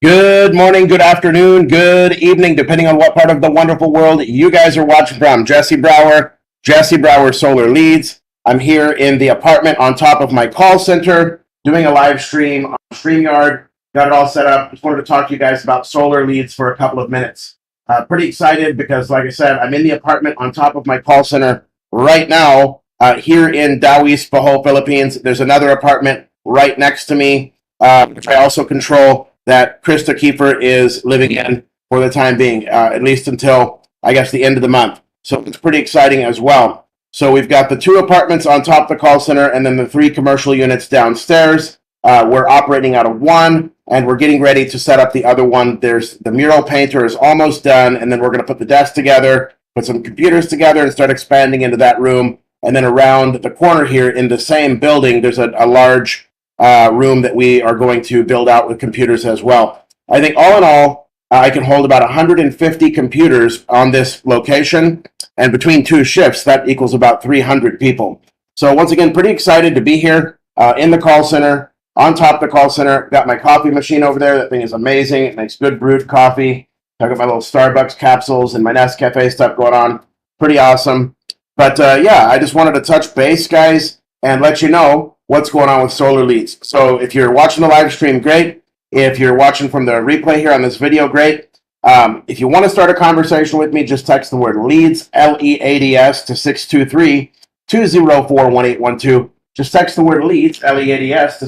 Good morning, good afternoon, good evening, depending on what part of the wonderful world you guys are watching from. Jesse Brower Solar Leads. I'm here in the apartment on top of my call center doing a live stream on StreamYard. Got it all set up. Just wanted to talk to you guys about solar leads for a couple of minutes. Pretty excited because, like I said, I'm in the apartment on top of my call center right now here in Taoist, Bohol, Philippines. There's another apartment right next to me, which I also control, that Krista Kiefer is living in for the time being, at least until, I guess, the end of the month. So it's pretty exciting as well. So we've got the 2 apartments on top of the call center and then the 3 commercial units downstairs. We're operating out of one, and we're getting ready to set up the other one. There's the mural painter is almost done, and then we're going to put the desk together, put some computers together, and start expanding into that room. And then around the corner here in the same building, there's a large room that we are going to build out with computers as well. I think all in all, I can hold about 150 computers on this location, and between 2 shifts, that equals about 300 people. So once again, pretty excited to be here in the call center, on top of the call center. Got my coffee machine over there. That thing is amazing. It makes good brewed coffee. I got my little Starbucks capsules and my Nescafe stuff going on. Pretty awesome. But yeah, I just wanted to touch base, guys, and let you know what's going on with solar leads. So if you're watching the live stream, great. If you're watching from the replay here on this video, great. If you want to start a conversation with me, just text the word leads, LEADS, to 623-204-1812. Just text the word leads, LEADS, to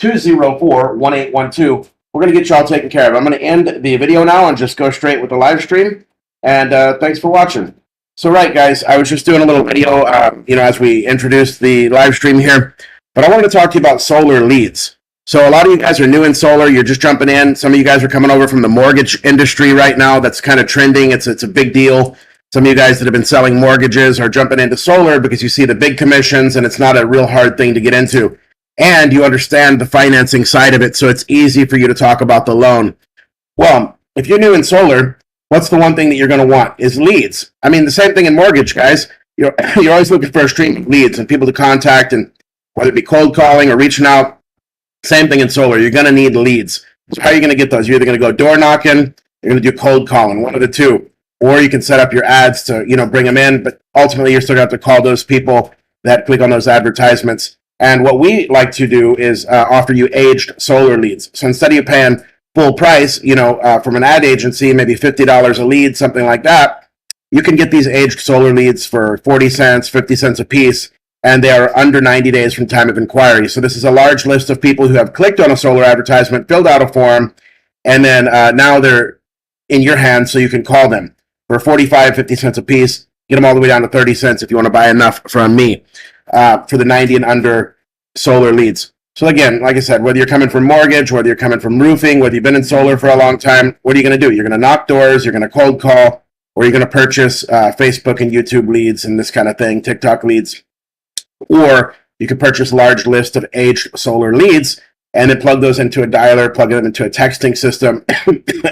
623-204-1812. We're going to get you all taken care of. I'm going to end the video now and just go straight with the live stream. And thanks for watching. So, right, guys, I was just doing a little video, as we introduced the live stream here, but I wanted to talk to you about solar leads. So a lot of you guys are new in solar. You're just jumping in. Some of you guys are coming over from the mortgage industry right now. That's kind of trending. It's a big deal. Some of you guys that have been selling mortgages are jumping into solar because you see the big commissions and it's not a real hard thing to get into. And you understand the financing side of it, so it's easy for you to talk about the loan. Well, if you're new in solar, what's the one thing that you're going to want is leads. I mean, the same thing in mortgage, guys. You're always looking for a stream of leads and people to contact, and whether it be cold calling or reaching out, same thing in solar. You're going to need leads. So how are you going to get those? You're either going to go door knocking, you're going to do cold calling, one of the two. Or you can set up your ads to, bring them in, but ultimately you're still going to have to call those people that click on those advertisements. And what we like to do is offer you aged solar leads. So instead of you paying full price, from an ad agency, maybe $50 a lead, something like that, you can get these aged solar leads for 40 cents, 50 cents a piece, and they are under 90 days from time of inquiry. So this is a large list of people who have clicked on a solar advertisement, filled out a form, and then now they're in your hands so you can call them for 45, 50 cents a piece, get them all the way down to 30 cents if you want to buy enough from me for the 90 and under solar leads. So again, like I said, whether you're coming from mortgage, whether you're coming from roofing, whether you've been in solar for a long time, what are you going to do? You're going to knock doors, you're going to cold call, or you're going to purchase Facebook and YouTube leads and this kind of thing, TikTok leads. Or you could purchase a large list of aged solar leads and then plug those into a dialer, plug them into a texting system,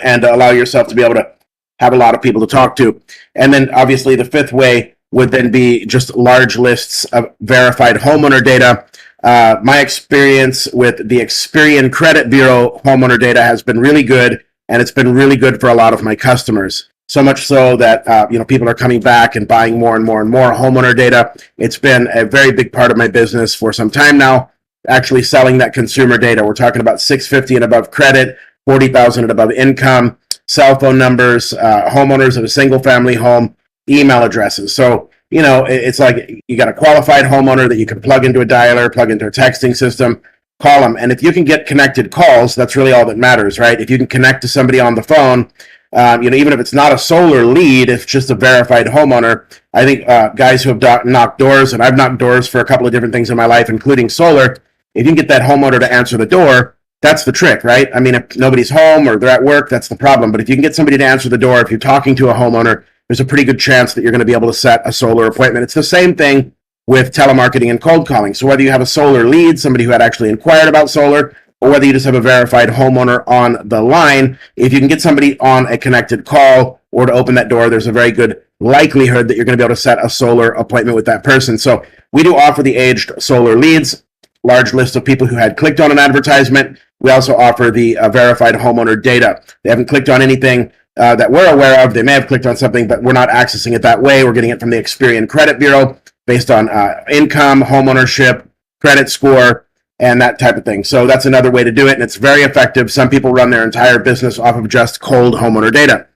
and allow yourself to be able to have a lot of people to talk to. And then obviously the fifth way would then be just large lists of verified homeowner data. My experience with the Experian Credit Bureau homeowner data has been really good, and it's been really good for a lot of my customers. So much so that people are coming back and buying more and more and more homeowner data. It's been a very big part of my business for some time now, actually selling that consumer data. We're talking about 650 and above credit, 40,000 and above income, cell phone numbers, homeowners of a single family home, email addresses. So it's like you got a qualified homeowner that you can plug into a dialer, plug into a texting system, call them. And if you can get connected calls, that's really all that matters, right? If you can connect to somebody on the phone, even if it's not a solar lead, if it's just a verified homeowner, I think guys who have knocked doors, and I've knocked doors for a couple of different things in my life, including solar, if you can get that homeowner to answer the door, that's the trick, right? I mean, if nobody's home or they're at work, that's the problem. But if you can get somebody to answer the door, if you're talking to a homeowner, there's a pretty good chance that you're going to be able to set a solar appointment. It's the same thing with telemarketing and cold calling. So whether you have a solar lead, somebody who had actually inquired about solar, or whether you just have a verified homeowner on the line, if you can get somebody on a connected call or to open that door, there's a very good likelihood that you're going to be able to set a solar appointment with that person. So we do offer the aged solar leads. If you want to large list of people who had clicked on an advertisement. We also offer the verified homeowner data. They haven't clicked on anything that we're aware of. They may have clicked on something, but we're not accessing it that way. We're getting it from the Experian Credit Bureau based on income, homeownership, credit score, and that type of thing. So that's another way to do it, and it's very effective. Some people run their entire business off of just cold homeowner data,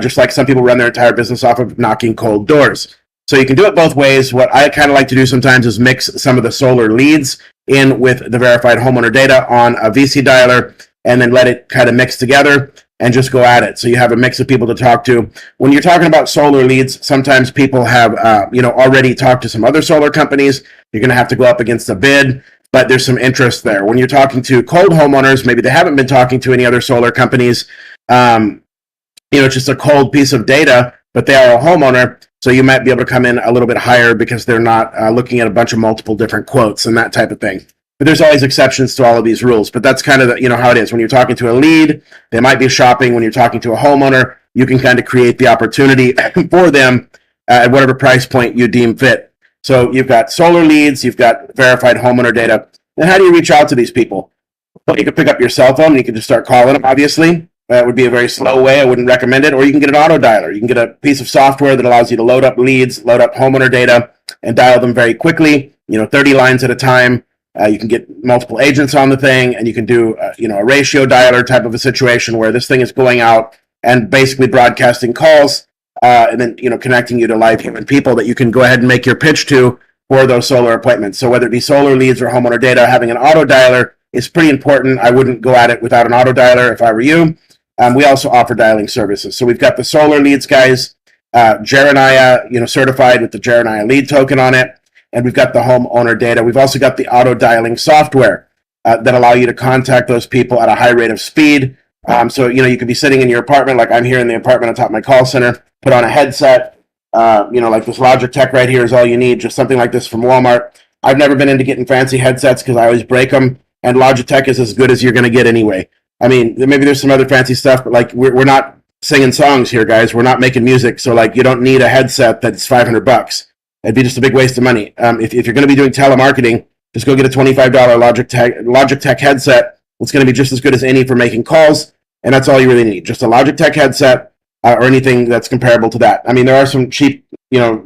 just like some people run their entire business off of knocking cold doors. So you can do it both ways. What I kind of like to do sometimes is mix some of the solar leads in with the verified homeowner data on a VC dialer, and then let it kind of mix together and just go at it. So you have a mix of people to talk to. When you're talking about solar leads, sometimes people have already talked to some other solar companies. You're going to have to go up against a bid, but there's some interest there. When you're talking to cold homeowners, maybe they haven't been talking to any other solar companies. It's just a cold piece of data, but they are a homeowner. So you might be able to come in a little bit higher because they're not looking at a bunch of multiple different quotes and that type of thing. But there's always exceptions to all of these rules. But that's kind of how it is. When you're talking to a lead, they might be shopping. When you're talking to a homeowner, you can kind of create the opportunity for them at whatever price point you deem fit. So you've got solar leads, you've got verified homeowner data. And how do you reach out to these people? Well, you can pick up your cell phone and you can just start calling them, obviously. That would be a very slow way. I wouldn't recommend it. Or you can get an auto dialer. You can get a piece of software that allows you to load up leads, load up homeowner data, and dial them very quickly, 30 lines at a time. You can get multiple agents on the thing, and you can do a ratio dialer type of a situation where this thing is going out and basically broadcasting calls, and then connecting you to live human people that you can go ahead and make your pitch to for those solar appointments. So whether it be solar leads or homeowner data, having an auto dialer is pretty important. I wouldn't go at it without an auto dialer if I were you. We also offer dialing services. So we've got the solar leads guys, Jeremiah, certified with the Jeremiah lead token on it. And we've got the homeowner data. We've also got the auto dialing software that allow you to contact those people at a high rate of speed. So, you could be sitting in your apartment, like I'm here in the apartment on top of my call center, put on a headset, like this Logitech right here is all you need, just something like this from Walmart. I've never been into getting fancy headsets because I always break them, and Logitech is as good as you're going to get anyway. I mean, maybe there's some other fancy stuff, but like we're not singing songs here, guys. We're not making music, so like you don't need a headset that's $500. It'd be just a big waste of money. If you're going to be doing telemarketing, just go get a $25 Logitech headset. It's going to be just as good as any for making calls, and that's all you really need. Just a Logitech headset or anything that's comparable to that. I mean, there are some cheap,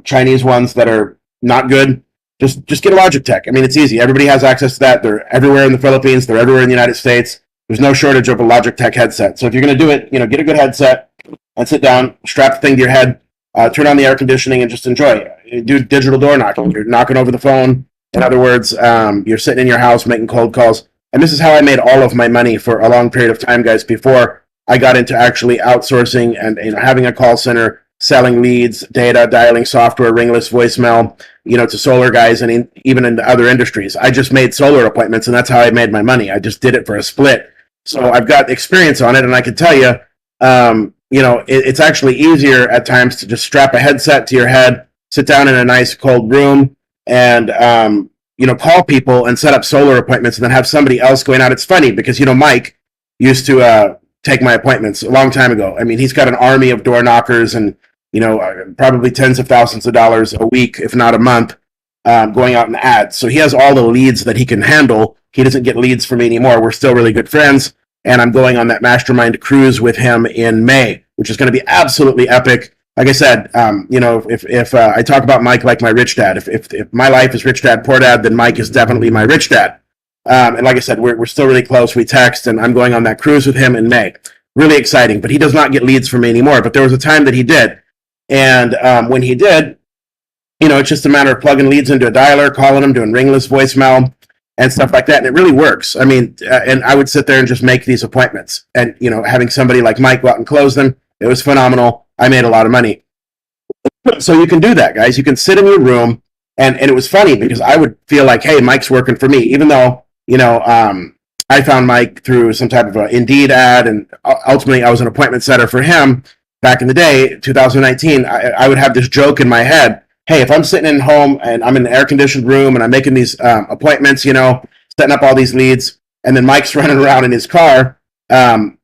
Chinese ones that are not good. Just get a Logitech. I mean, it's easy. Everybody has access to that. They're everywhere in the Philippines. They're everywhere in the United States. There's no shortage of a Logitech headset. So if you're going to do it, get a good headset and sit down, strap the thing to your head, turn on the air conditioning, and just enjoy. Do digital door knocking. You're knocking over the phone. In other words, you're sitting in your house making cold calls. And this is how I made all of my money for a long period of time, guys, before I got into actually outsourcing and having a call center, selling leads, data, dialing software, ringless voicemail, to solar guys and even in other industries. I just made solar appointments, and that's how I made my money. I just did it for a split. So I've got experience on it, and I can tell you, it's actually easier at times to just strap a headset to your head, sit down in a nice cold room, and call people and set up solar appointments, and then have somebody else going out. It's funny because Mike used to take my appointments a long time ago. I mean, he's got an army of door knockers and probably tens of thousands of dollars a week, if not a month, going out in ads. So he has all the leads that he can handle. He doesn't get leads from me anymore. We're still really good friends. And I'm going on that mastermind cruise with him in May, which is going to be absolutely epic. Like I said, if I talk about Mike like my rich dad, if my life is rich dad, poor dad, then Mike is definitely my rich dad. And like I said, we're still really close. We text, and I'm going on that cruise with him in May. Really exciting. But he does not get leads from me anymore. But there was a time that he did. And when he did, it's just a matter of plugging leads into a dialer, calling them, doing ringless voicemail, and stuff like that. And it really works. I mean, and I would sit there and just make these appointments. And, having somebody like Mike go out and close them, it was phenomenal. I made a lot of money. So you can do that, guys. You can sit in your room. And it was funny because I would feel like, hey, Mike's working for me, even though, I found Mike through some type of an Indeed ad. And ultimately, I was an appointment setter for him back in the day, 2019. I would have this joke in my head. Hey, if I'm sitting in home and I'm in an air-conditioned room and I'm making these appointments, setting up all these leads, and then Mike's running around in his car, and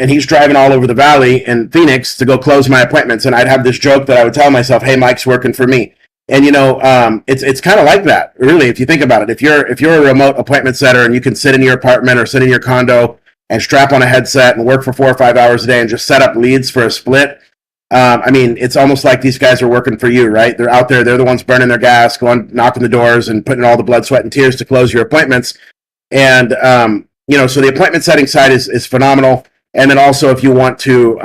he's driving all over the valley in Phoenix to go close my appointments, and I'd have this joke that I would tell myself, hey, Mike's working for me. And it's kind of like that, really, if you think about it. If you're a remote appointment setter and you can sit in your apartment or sit in your condo and strap on a headset and work for 4 or 5 hours a day and just set up leads for a split, I mean, it's almost like these guys are working for you, right? They're out there, they're the ones burning their gas, going knocking the doors and putting all the blood, sweat, and tears to close your appointments. And so the appointment setting side is phenomenal. And then also, if you want to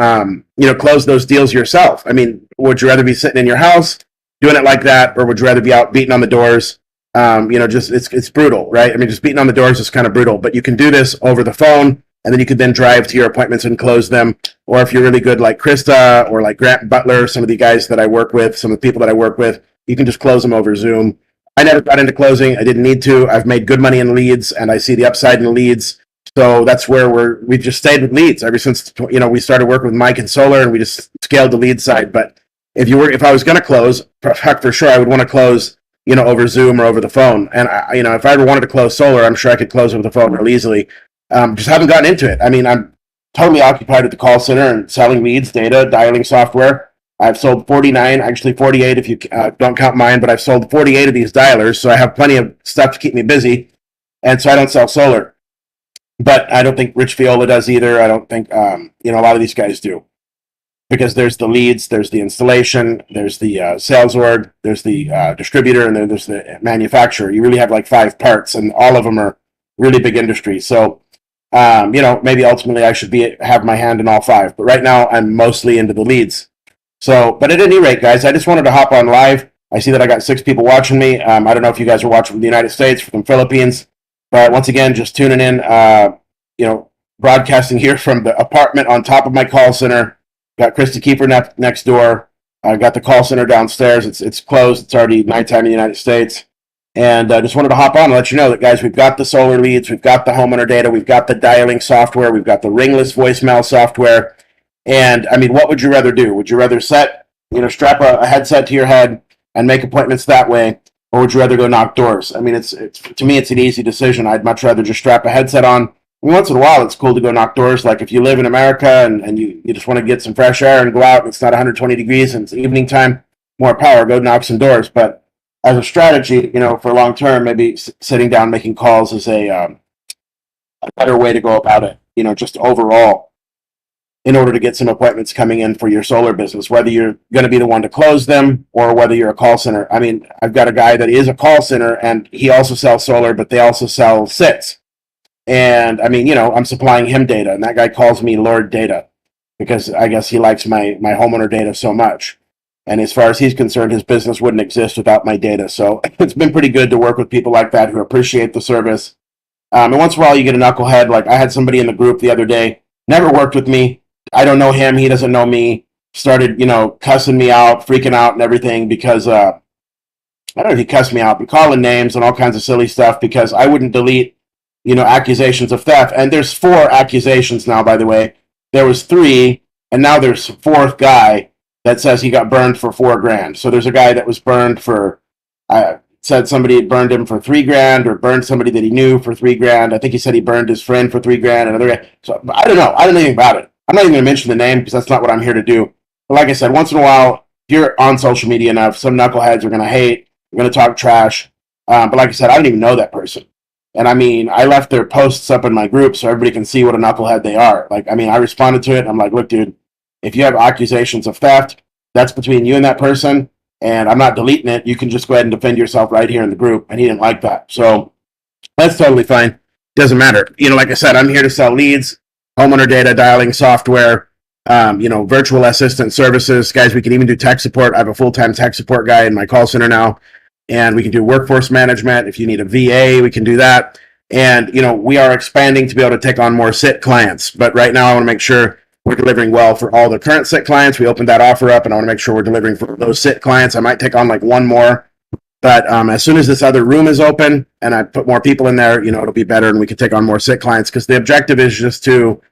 close those deals yourself, I mean, would you rather be sitting in your house doing it like that, or would you rather be out beating on the doors? Just it's brutal, right? I mean, just beating on the doors is kind of brutal, but you can do this over the phone, and then you could then drive to your appointments and close them. Or if you're really good like Krista or like Grant Butler, some of the guys that I work with, some of the people that I work with, you can just close them over Zoom. I never got into closing. I didn't need to. I've made good money in leads, and I see the upside in the leads. So that's where we've just stayed with leads ever since we started working with Mike and Solar, and we just scaled the lead side. But if I was going to close, for sure I would want to close over Zoom or over the phone. And if I ever wanted to close Solar, I'm sure I could close over the phone real easily. Just haven't gotten into it. I mean, I'm totally occupied at the call center and selling leads, data, dialing software. I've sold 49, actually 48 if you don't count mine, but I've sold 48 of these dialers, so I have plenty of stuff to keep me busy, and so I don't sell Solar. But I don't think Rich Viola does either. I don't think a lot of these guys do, because there's the leads, there's the installation, there's the sales org, there's the distributor, and then there's the manufacturer. You really have like 5 parts, and all of them are really big industries. So maybe ultimately I should have my hand in all 5, but right now I'm mostly into the leads. So, but at any rate, guys, I just wanted to hop on live. I see that I got 6 people watching me. I don't know if you guys are watching from the United States, from the Philippines, but once again, just tuning in, broadcasting here from the apartment on top of my call center. Got Krista Kiefer next door. I got the call center downstairs. It's closed. It's already nighttime in the United States. And I just wanted to hop on and let you know that, guys, we've got the Solar leads, we've got the homeowner data, we've got the dialing software, we've got the ringless voicemail software. And I mean, what would you rather do? Would you rather strap a headset to your head and make appointments that way, or would you rather go knock doors? I mean, it's to me, it's an easy decision. I'd much rather just strap a headset on. Once in a while, it's cool to go knock doors. Like if you live in America and you just want to get some fresh air and go out, and it's not 120 degrees and it's evening time, more power, go knock some doors. But as a strategy, for long term, maybe sitting down making calls is a better way to go about it. Just overall, in order to get some appointments coming in for your Solar business, whether you're going to be the one to close them or whether you're a call center. I mean, I've got a guy that is a call center and he also sells Solar, but they also sell SITs. And I mean, I'm supplying him data, and that guy calls me Lord Data because I guess he likes my homeowner data so much. And as far as he's concerned, his business wouldn't exist without my data. So it's been pretty good to work with people like that who appreciate the service. And once in a while, you get a knucklehead. Like I had somebody in the group the other day, never worked with me. I don't know him. He doesn't know me. Started, cussing me out, freaking out and everything because, I don't know if he cussed me out, but calling names and all kinds of silly stuff because I wouldn't delete, accusations of theft. And there's 4 accusations now, by the way. There was 3, and now there's a 4th guy that says he got burned for $4,000. So there's a guy that was burned for, said somebody had burned him for $3,000 or burned somebody that he knew for $3,000. I think he said he burned his friend for $3,000. Another guy. So I don't know. I don't know anything about it. I'm not even going to mention the name because that's not what I'm here to do. But like I said, once in a while, if you're on social media enough, some knuckleheads are going to hate, they're going to talk trash. But like I said, I don't even know that person. And I mean, I left their posts up in my group so everybody can see what a knucklehead they are. Like, I mean, I responded to it. And I'm like, look, dude, if you have accusations of theft, that's between you and that person. And I'm not deleting it. You can just go ahead and defend yourself right here in the group. And he didn't like that. So that's totally fine. Doesn't matter. Like I said, I'm here to sell leads, homeowner data, dialing software, virtual assistant services. Guys, we can even do tech support. I have a full-time tech support guy in my call center now. And we can do workforce management. If you need a VA, we can do that. And, we are expanding to be able to take on more SIT clients. But right now, I want to make sure we're delivering well for all the current SIT clients. We opened that offer up, and I want to make sure we're delivering for those SIT clients. I might take on like 1 more. But as soon as this other room is open and I put more people in there, it'll be better and we can take on more SIT clients because the objective is just to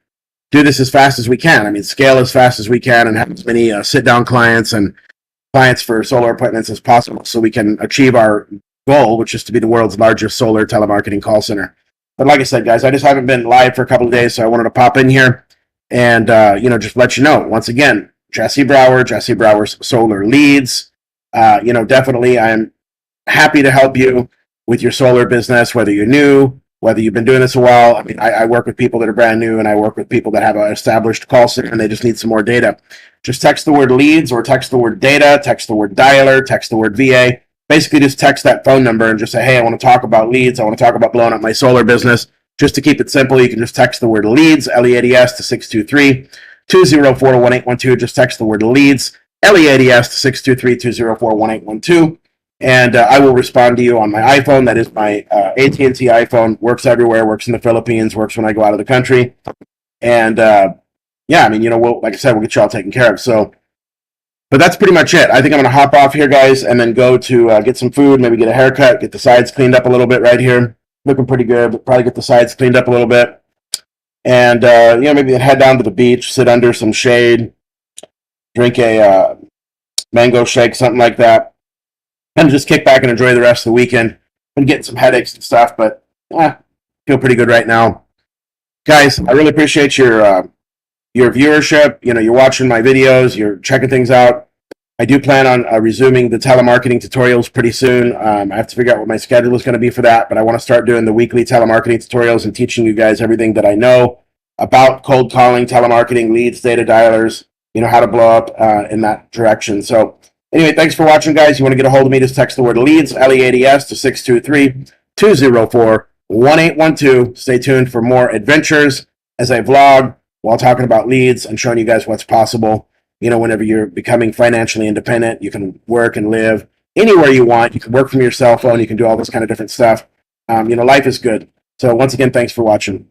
do this as fast as we can. I mean, scale as fast as we can and have as many sit-down clients and clients for Solar appointments as possible so we can achieve our goal, which is to be the world's largest Solar telemarketing call center. But like I said, guys, I just haven't been live for a couple of days, so I wanted to pop in here and, just let you know. Once again, Jesse Brower's Solar Leads, Definitely I'm happy to help you with your solar business, whether you're new, whether you've been doing this a while. I mean, I work with people that are brand new, and I work with people that have an established call center and they just need some more data. Just text the word leads or text the word data, text the word dialer, text the word VA. Basically, just text that phone number and just say, hey, I want to talk about leads. I want to talk about blowing up my solar business. Just to keep it simple, you can just text the word leads, LEADS, to 623-204-1812. Just text the word leads, LEADS, to 623-204-1812. And I will respond to you on my iPhone. That is my AT&T iPhone. Works everywhere. Works in the Philippines. Works when I go out of the country. And yeah, I mean, like I said, we'll get you all taken care of. So, but that's pretty much it. I think I'm going to hop off here, guys, and then go to get some food, maybe get a haircut, get the sides cleaned up a little bit right here. Looking pretty good, but probably get the sides cleaned up a little bit. And, maybe head down to the beach, sit under some shade, drink a mango shake, something like that. And just kick back and enjoy the rest of the weekend. Been getting some headaches and stuff, but feel pretty good right now. Guys, I really appreciate your viewership. You're watching my videos, you're checking things out. I do plan on resuming the telemarketing tutorials pretty soon. I have to figure out what my schedule is going to be for that, but I want to start doing the weekly telemarketing tutorials and teaching you guys everything that I know about cold calling, telemarketing, leads, data dialers, how to blow up in that direction. So anyway, thanks for watching, guys. You want to get a hold of me, just text the word leads, LEADS, to 623-204-1812. Stay tuned for more adventures as I vlog while talking about leads and showing you guys what's possible. Whenever you're becoming financially independent, you can work and live anywhere you want. You can work from your cell phone. You can do all this kind of different stuff. Life is good. So once again, thanks for watching.